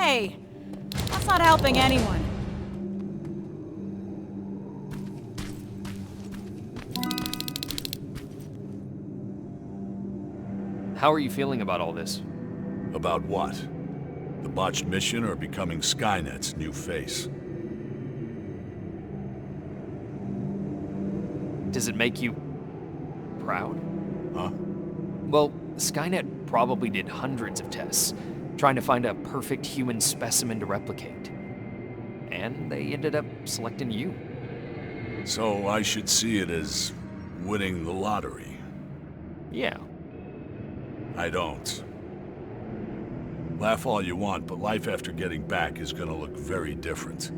Hey, that's not helping anyone. How are you feeling about all this? About what? The botched mission or becoming Skynet's new face? Does it make you proud? Huh? Well, Skynet probably did hundreds of tests, trying to find a perfect human specimen to replicate. And they ended up selecting you. So I should see it as winning the lottery. Yeah. I don't. Laugh all you want, but life after getting back is gonna look very different.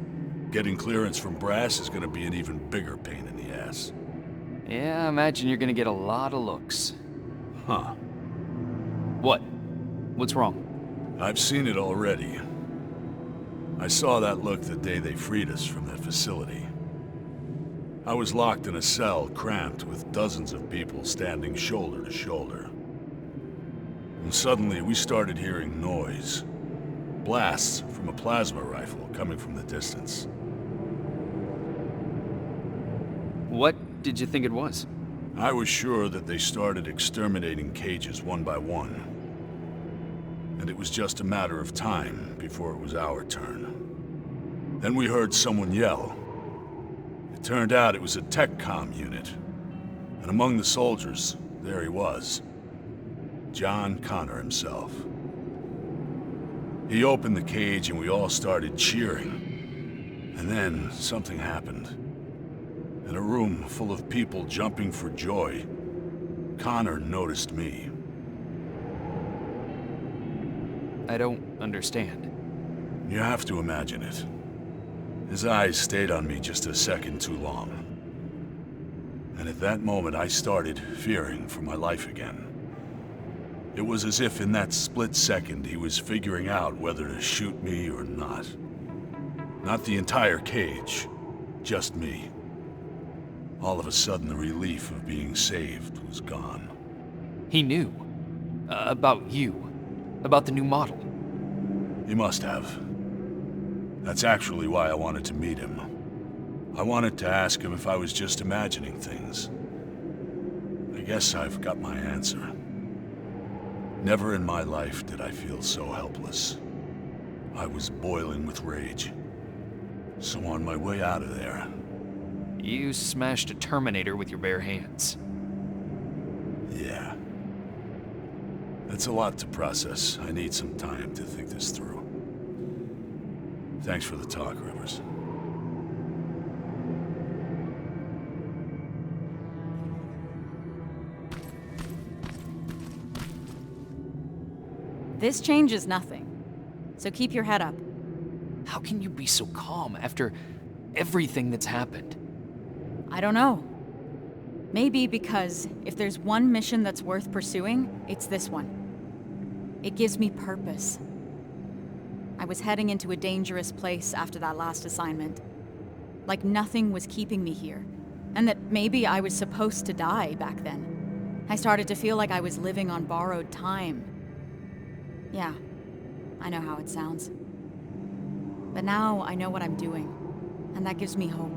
Getting clearance from Brass is gonna be an even bigger pain in the ass. Yeah, I imagine you're gonna get a lot of looks. Huh. What? What's wrong? I've seen it already. I saw that look the day they freed us from that facility. I was locked in a cell, cramped, with dozens of people standing shoulder to shoulder. And suddenly, we started hearing noise. Blasts from a plasma rifle coming from the distance. What did you think it was? I was sure that they started exterminating cages one by one. And it was just a matter of time before it was our turn. Then we heard someone yell. It turned out it was a tech comm unit. And among the soldiers, there he was. John Connor himself. He opened the cage and we all started cheering. And then something happened. In a room full of people jumping for joy, Connor noticed me. I don't understand. You have to imagine it. His eyes stayed on me just a second too long. And at that moment I started fearing for my life again. It was as if in that split second he was figuring out whether to shoot me or not. Not the entire cage, just me. All of a sudden the relief of being saved was gone. He knew. About you. About the new model. He must have. That's actually why I wanted to meet him. I wanted to ask him if I was just imagining things. I guess I've got my answer. Never in my life did I feel so helpless. I was boiling with rage. So on my way out of there... You smashed a Terminator with your bare hands. Yeah. That's a lot to process. I need some time to think this through. Thanks for the talk, Rivers. This changes nothing. So keep your head up. How can you be so calm after everything that's happened? I don't know. Maybe because if there's one mission that's worth pursuing, it's this one. It gives me purpose. I was heading into a dangerous place after that last assignment. Like nothing was keeping me here. And that maybe I was supposed to die back then. I started to feel like I was living on borrowed time. Yeah, I know how it sounds. But now I know what I'm doing, and that gives me hope.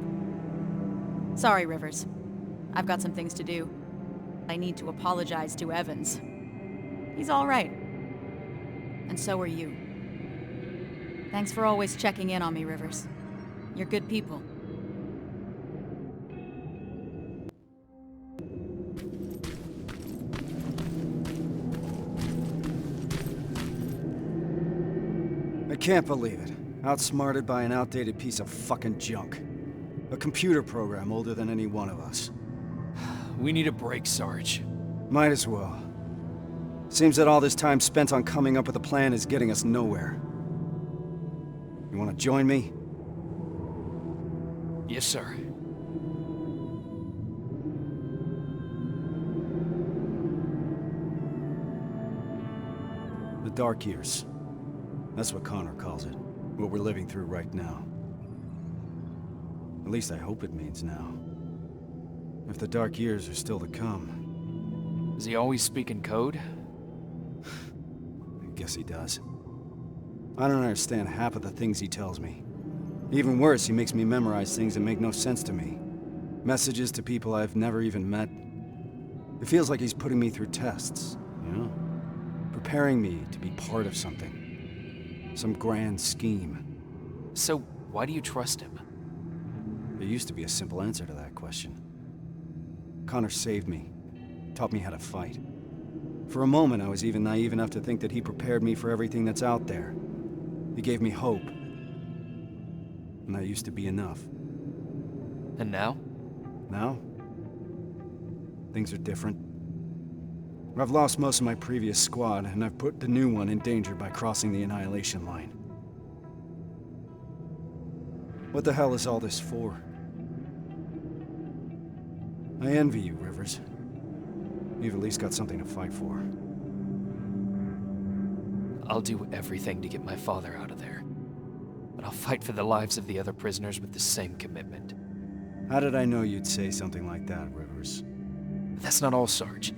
Sorry, Rivers. I've got some things to do. I need to apologize to Evans. He's all right. And so are you. Thanks for always checking in on me, Rivers. You're good people. I can't believe it. Outsmarted by an outdated piece of fucking junk. A computer program older than any one of us. We need a break, Sarge. Might as well. Seems that all this time spent on coming up with a plan is getting us nowhere. You wanna join me? Yes, sir. The Dark Years. That's what Connor calls it. What we're living through right now. At least I hope it means now. If the Dark Years are still to come. Does he always speak in code? I guess he does. I don't understand half of the things he tells me. Even worse, he makes me memorize things that make no sense to me. Messages to people I've never even met. It feels like he's putting me through tests, you know? Preparing me to be part of something. Some grand scheme. So, why do you trust him? There used to be a simple answer to that question. Connor saved me. Taught me how to fight. For a moment, I was even naive enough to think that he prepared me for everything that's out there. He gave me hope. And that used to be enough. And now? Now? Things are different. I've lost most of my previous squad, and I've put the new one in danger by crossing the annihilation line. What the hell is all this for? I envy you, Rivers. You've at least got something to fight for. I'll do everything to get my father out of there. But I'll fight for the lives of the other prisoners with the same commitment. How did I know you'd say something like that, Rivers? That's not all, Sarge.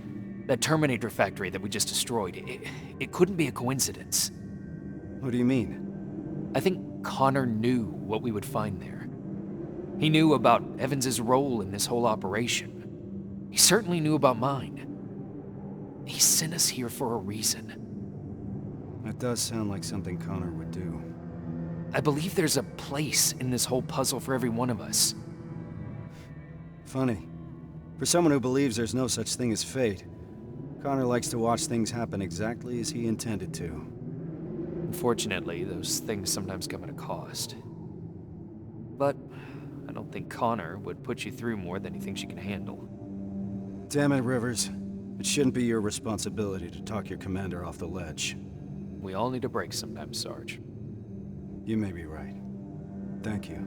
That Terminator factory that we just destroyed, it couldn't be a coincidence. What do you mean? I think Connor knew what we would find there. He knew about Evans's role in this whole operation. He certainly knew about mine. He sent us here for a reason. That does sound like something Connor would do. I believe there's a place in this whole puzzle for every one of us. Funny. For someone who believes there's no such thing as fate, Connor likes to watch things happen exactly as he intended to. Unfortunately, those things sometimes come at a cost. But I don't think Connor would put you through more than he thinks you can handle. Damn it, Rivers. It shouldn't be your responsibility to talk your commander off the ledge. We all need a break sometimes, Sarge. You may be right. Thank you.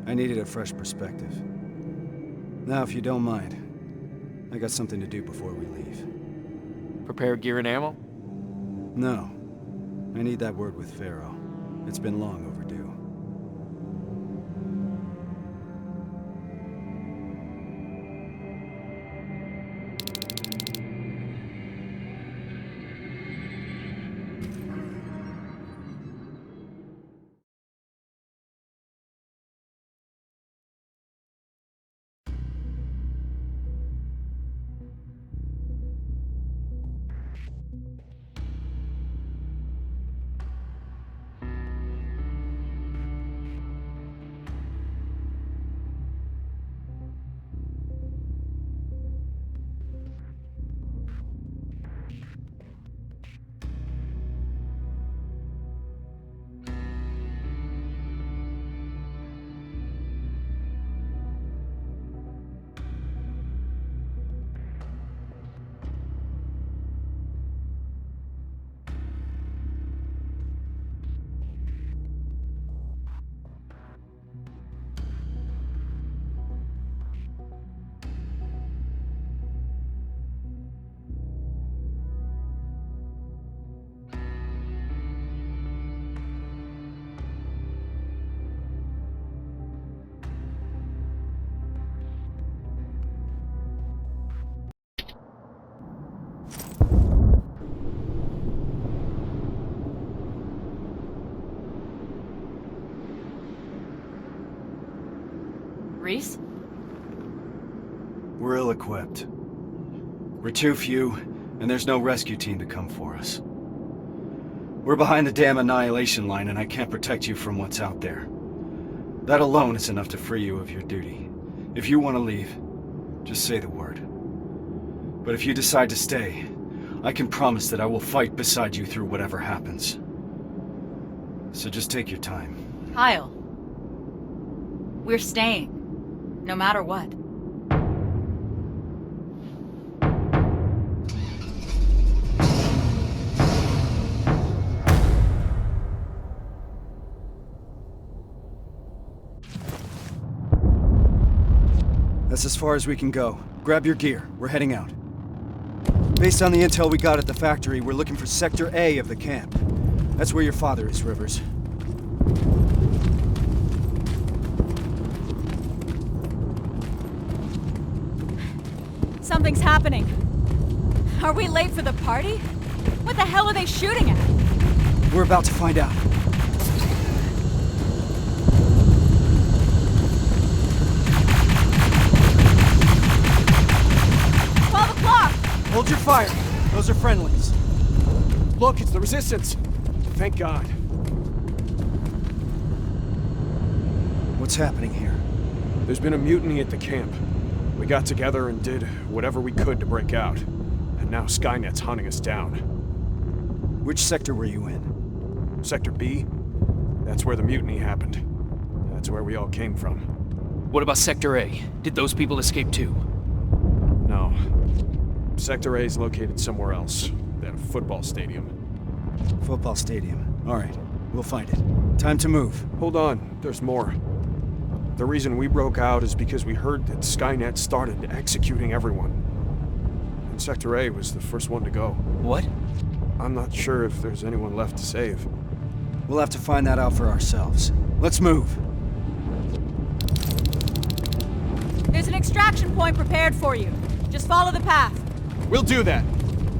I needed a fresh perspective. Now, if you don't mind, I got something to do before we leave. Prepare gear and ammo? No. I need that word with Pharaoh. It's been long overdue. Reese? We're ill-equipped. We're too few, and there's no rescue team to come for us. We're behind the damn annihilation line, and I can't protect you from what's out there. That alone is enough to free you of your duty. If you want to leave, just say the word. But if you decide to stay, I can promise that I will fight beside you through whatever happens. So just take your time. Kyle. We're staying. No matter what. That's as far as we can go. Grab your gear. We're heading out. Based on the intel we got at the factory, we're looking for Sector A of the camp. That's where your father is, Rivers. Something's happening. Are we late for the party? What the hell are they shooting at? We're about to find out. Hold your fire. Those are friendlies. Look, it's the Resistance. Thank God. What's happening here? There's been a mutiny at the camp. We got together and did whatever we could to break out. And now Skynet's hunting us down. Which sector were you in? Sector B? That's where the mutiny happened. That's where we all came from. What about Sector A? Did those people escape too? No. Sector A is located somewhere else. At a football stadium. Football stadium. All right, we'll find it. Time to move. Hold on, there's more. The reason we broke out is because we heard that Skynet started executing everyone. And Sector A was the first one to go. What? I'm not sure if there's anyone left to save. We'll have to find that out for ourselves. Let's move. There's an extraction point prepared for you. Just follow the path. We'll do that!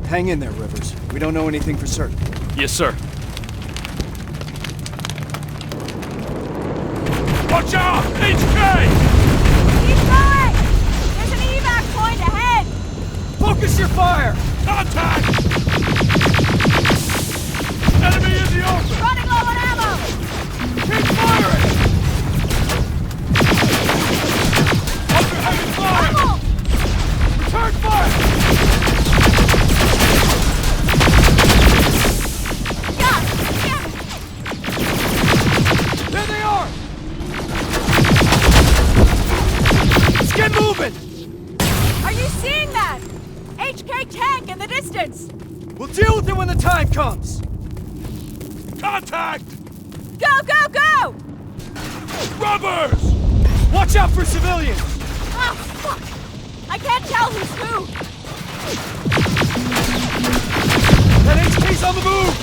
Hang in there, Rivers. We don't know anything for certain. Yes, sir. Watch out! HK! Keep going! There's an evac point ahead! Focus your fire! Contact! Enemy in the open! Running low on ammo! Keep firing! Under heavy fire! Ammo! Return fire! God damn it! There they are! Let's get moving! Are you seeing that? HK tank in the distance! We'll deal with it when the time comes! Contact! Go, go, go! Rubbers! Watch out for civilians! Oh, fuck! I can't tell who's who! That HK's on the move!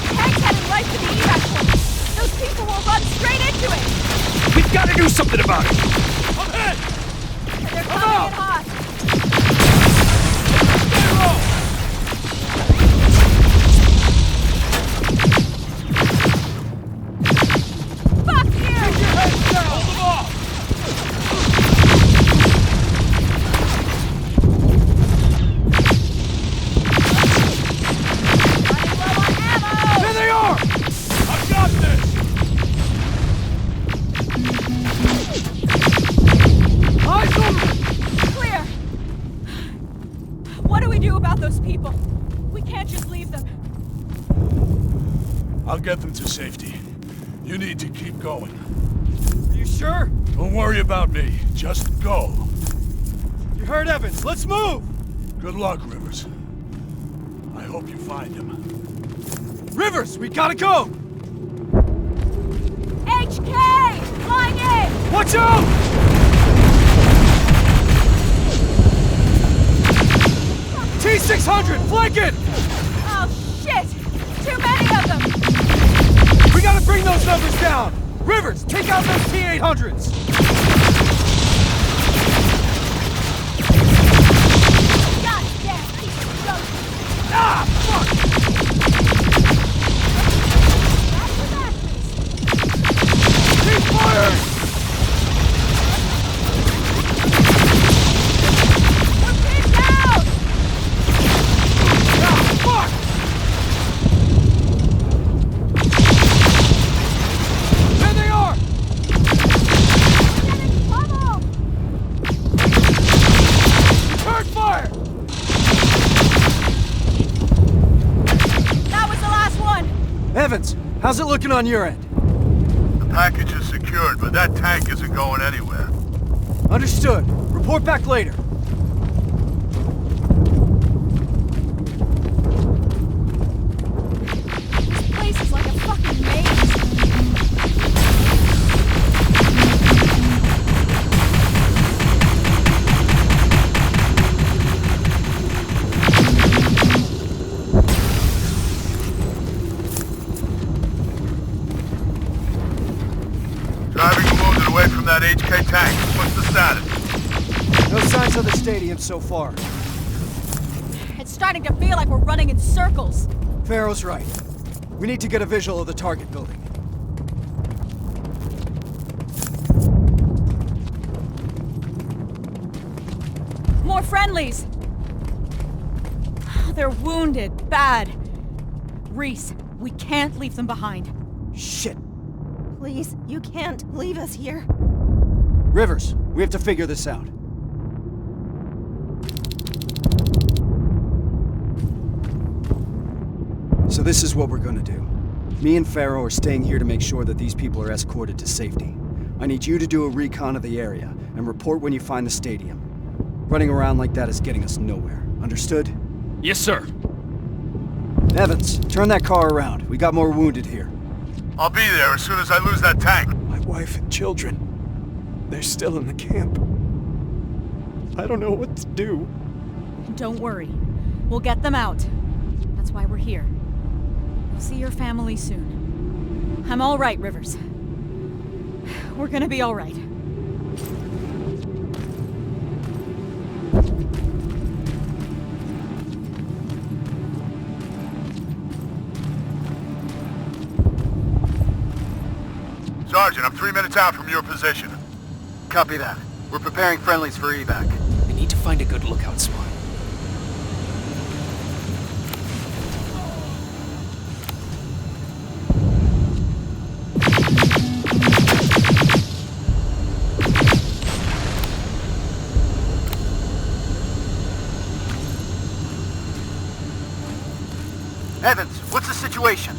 The tank's heading right for the evac point. Those people will run straight into it! We've got to do something about it! I'm hit! And they're coming in hot! Fuck you! Keep your heads down! Hold them off! Running low on ammo! There they are! I've got this! Eyes open! Clear! What do we do about those people? We can't just leave them. I'll get them to safety. You need to keep going. Are you sure? Don't worry about me. Just go. You heard Evans. Let's move! Good luck, Rivers. I hope you find him. Rivers, we gotta go! HK! Flying in! Watch out! T-600, flank it! Oh, shit! Too many of them! We gotta bring those numbers down! Rivers, take out those T-800s! God damn piece of junk! Ah, fuck! That's the mattress! Keep firing! Keep down! Ah, fuck! There they are! Get in trouble! Return fire! That was the last one! Evans, how's it looking on your end? The package is secured, but that tank isn't going anywhere. Understood. Report back later. This place is like a fucking maze. Driving the wounded away from that HK tank. What's the status? No signs of the stadium so far. It's starting to feel like we're running in circles. Pharaoh's right. We need to get a visual of the target building. More friendlies! They're wounded, bad. Reese, we can't leave them behind. Shit. Please, you can't leave us here. Rivers, we have to figure this out. So this is what we're gonna do. Me and Pharaoh are staying here to make sure that these people are escorted to safety. I need you to do a recon of the area and report when you find the stadium. Running around like that is getting us nowhere. Understood? Yes, sir. Evans, turn that car around. We got more wounded here. I'll be there as soon as I lose that tank. My wife and children, they're still in the camp. I don't know what to do. Don't worry. We'll get them out. That's why we're here. We'll see your family soon. I'm all right, Rivers. We're gonna be all right. Sergeant, I'm 3 minutes out from your position. Copy that. We're preparing friendlies for evac. I need to find a good lookout spot. Evans, what's the situation?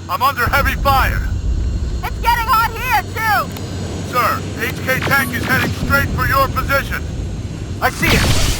I'm under heavy fire. It's getting hot here, too! Sir, HK tank is heading straight for your position. I see it!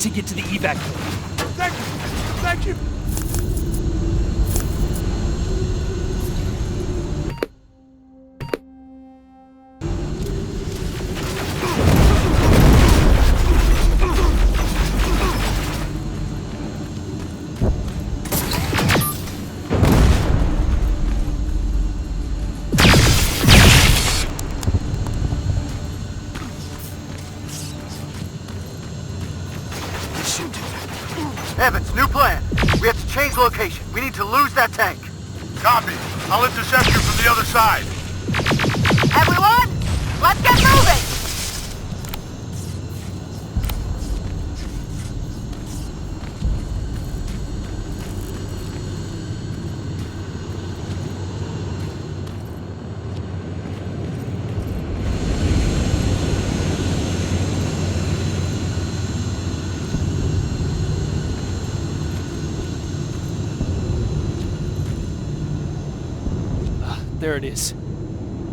To get to the evac. Thank you! Thank you! Evans, new plan. We have to change location. We need to lose that tank. Copy. I'll intercept you from the other side. Everyone, let's get moving! there it is.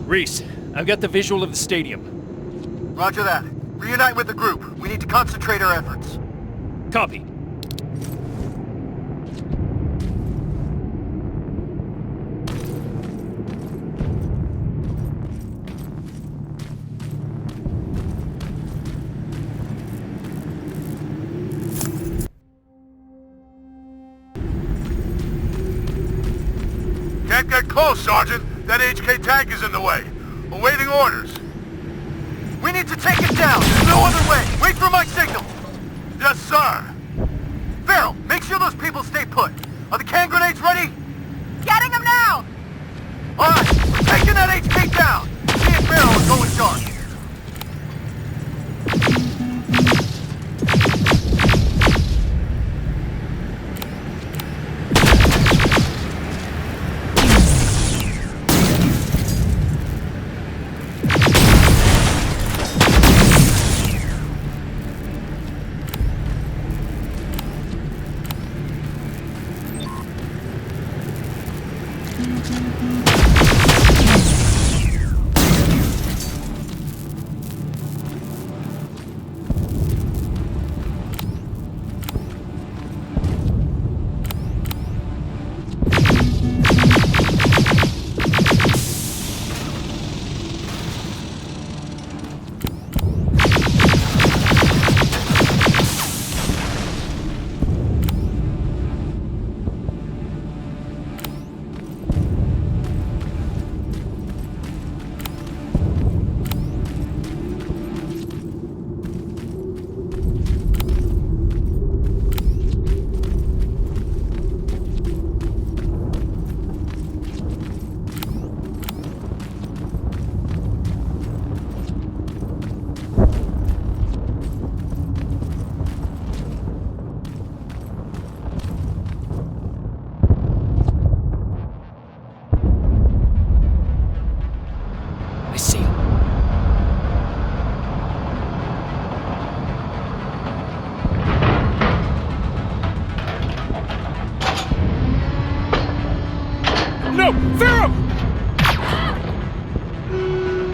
Reese, I've got the visual of the stadium. Roger that. Reunite with the group. We need to concentrate our efforts. Copy. Can't get close, Sergeant. That HK tank is in the way. Awaiting orders. We need to take it down. There's no other way. Wait for my signal. Yes, sir. Farrell, make sure those people stay put. Are the can grenades ready? Getting them now! All right, we're taking that HK down. Me and Farrell will go in charge.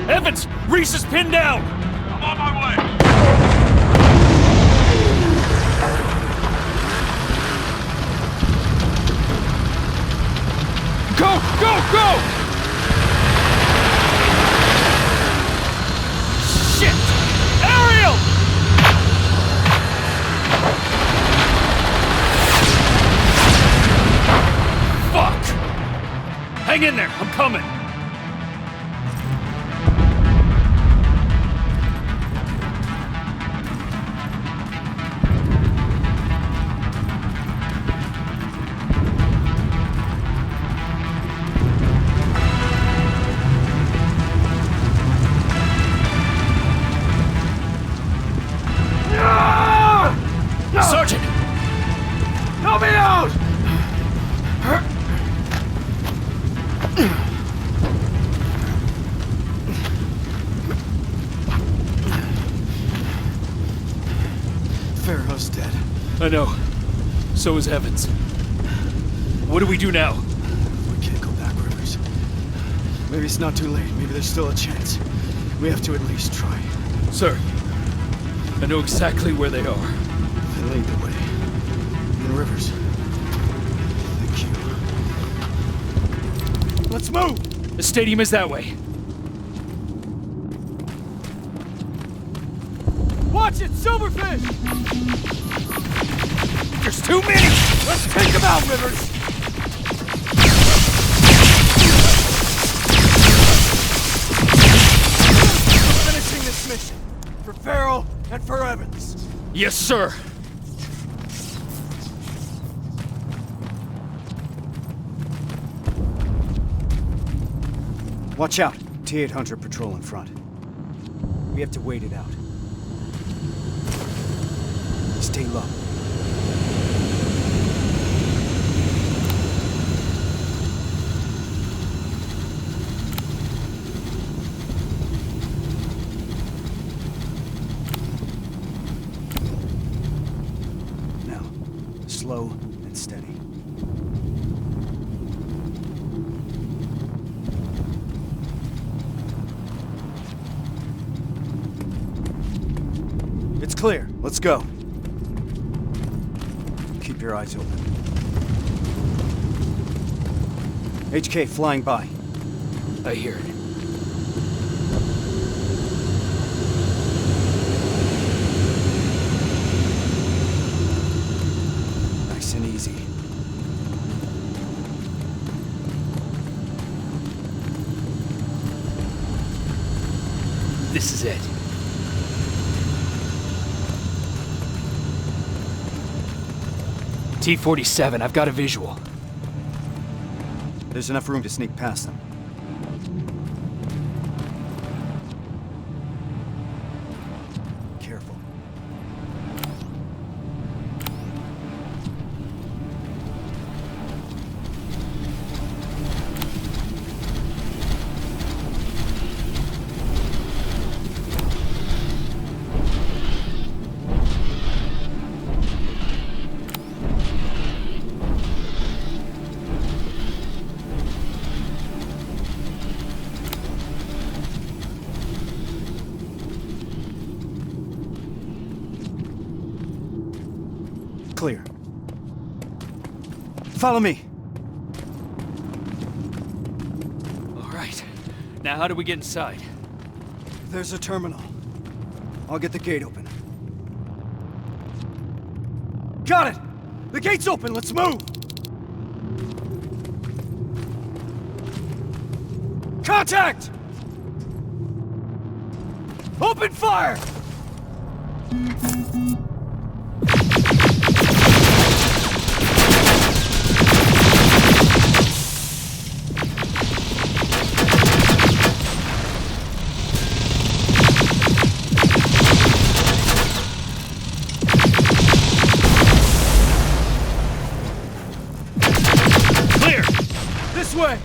Evans! Reese is pinned down! I'm on my way. Go! Go! Go! Shit! Ariel! Fuck! Hang in there, I'm coming! Sergeant! Help me out! Farrow's dead. I know. So is Evans. What do we do now? We can't go back, Rivers. Maybe it's not too late. Maybe there's still a chance. We have to at least try. Sir, I know exactly where they are. Then lead the way. And Rivers. Thank you. Let's move! The stadium is that way. Watch it, Silverfish! There's too many! Let's take them out, Rivers! We're finishing this mission. For Farrell and for Evans. Yes, sir. Watch out. T-800 patrol in front. We have to wait it out. Stay low. Now, slow and steady. clear. Let's go. Keep your eyes open. HK flying by. I hear it. Nice and easy. This is it. T-47, I've got a visual. There's enough room to sneak past them. Careful. Clear. Follow me. All right. Now how do we get inside? There's a terminal. I'll get the gate open. Got it! The gate's open, let's move! Contact! Open fire! This way!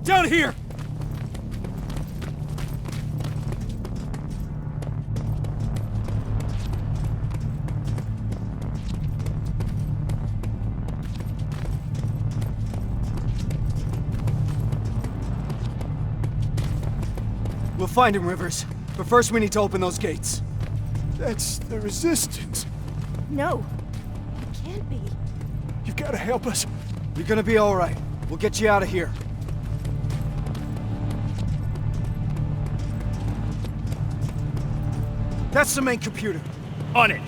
Down here! We'll find him, Rivers. But first we need to open those gates. That's the Resistance. No. It can't be. You've got to help us. You're gonna be all right. We'll get you out of here. That's the main computer. On it!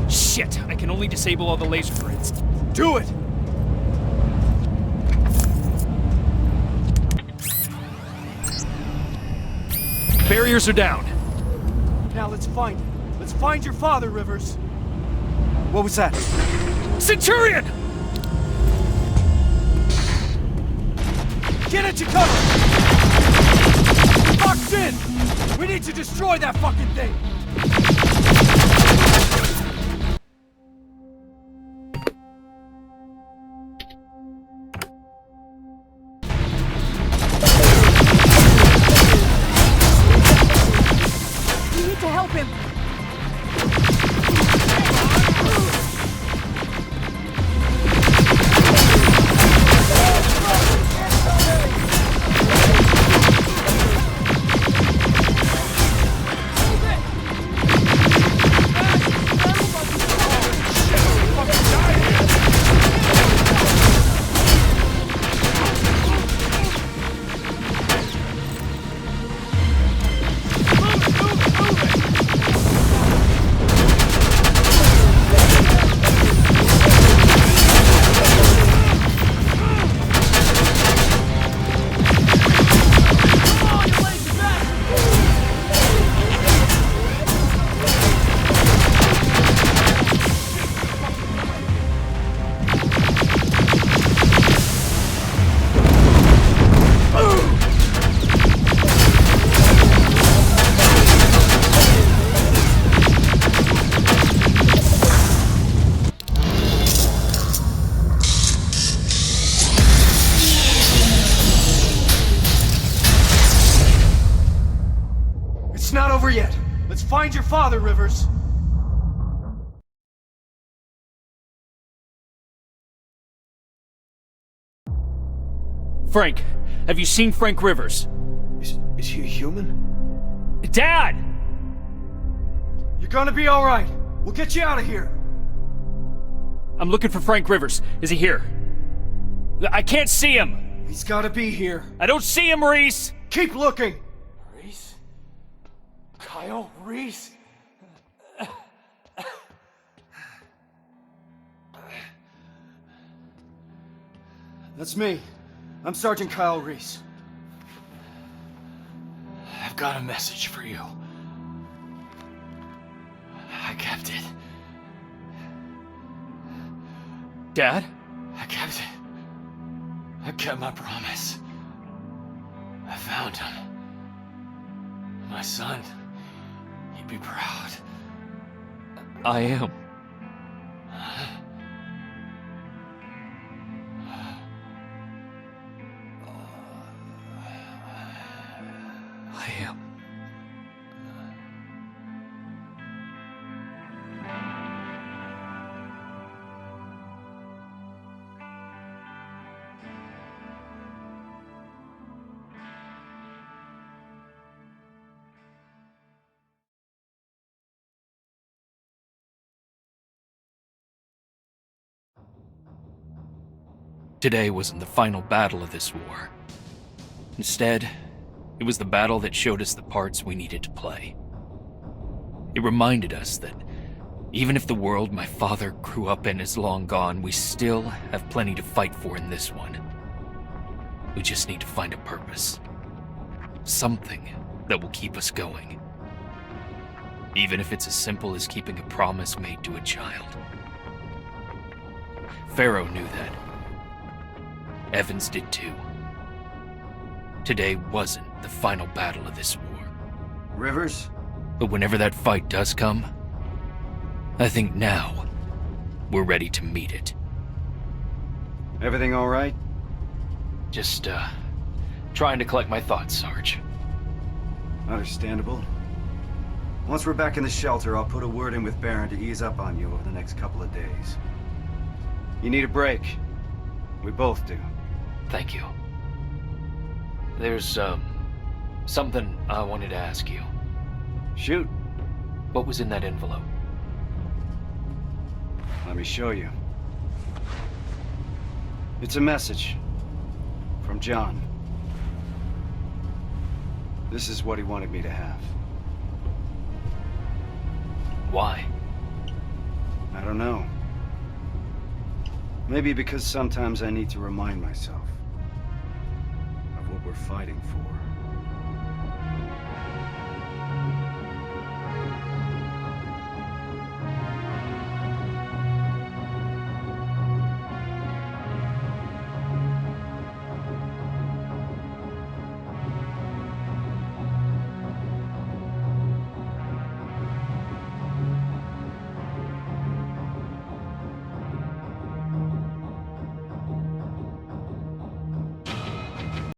Shit! I can only disable all the laser grids. Do it! Barriers are down. Now let's find him. Let's find your father, Rivers. What was that? Centurion! Get into cover! Box in! We need to destroy that fucking thing! We need to help him. It's not over yet. Find your father, Rivers! Frank, have you seen Frank Rivers? Is he a human? Dad! You're gonna be alright. We'll get you out of here. I'm looking for Frank Rivers. Is he here? I can't see him! He's gotta be here. I don't see him, Reese! Keep looking! Reese? Kyle Reese? That's me. I'm Sergeant Kyle Reese. I've got a message for you. I kept it. Dad? I kept it. I kept my promise. I found him. My son. He'd be proud. I am. I am. Today wasn't the final battle of this war. Instead, it was the battle that showed us the parts we needed to play. It reminded us that even if the world my father grew up in is long gone, we still have plenty to fight for in this one. We just need to find a purpose. Something that will keep us going. Even if it's as simple as keeping a promise made to a child. Pharaoh knew that. Evans did too. Today wasn't the final battle of this war. Rivers? But whenever that fight does come, I think now we're ready to meet it. Everything alright? Just, trying to collect my thoughts, Sarge. Understandable. Once we're back in the shelter, I'll put a word in with Baron to ease up on you over the next couple of days. You need a break. We both do. Thank you. There's, something I wanted to ask you. Shoot. What was in that envelope? Let me show you. It's a message. From John. This is what he wanted me to have. Why? I don't know. Maybe because sometimes I need to remind myself of what we're fighting for.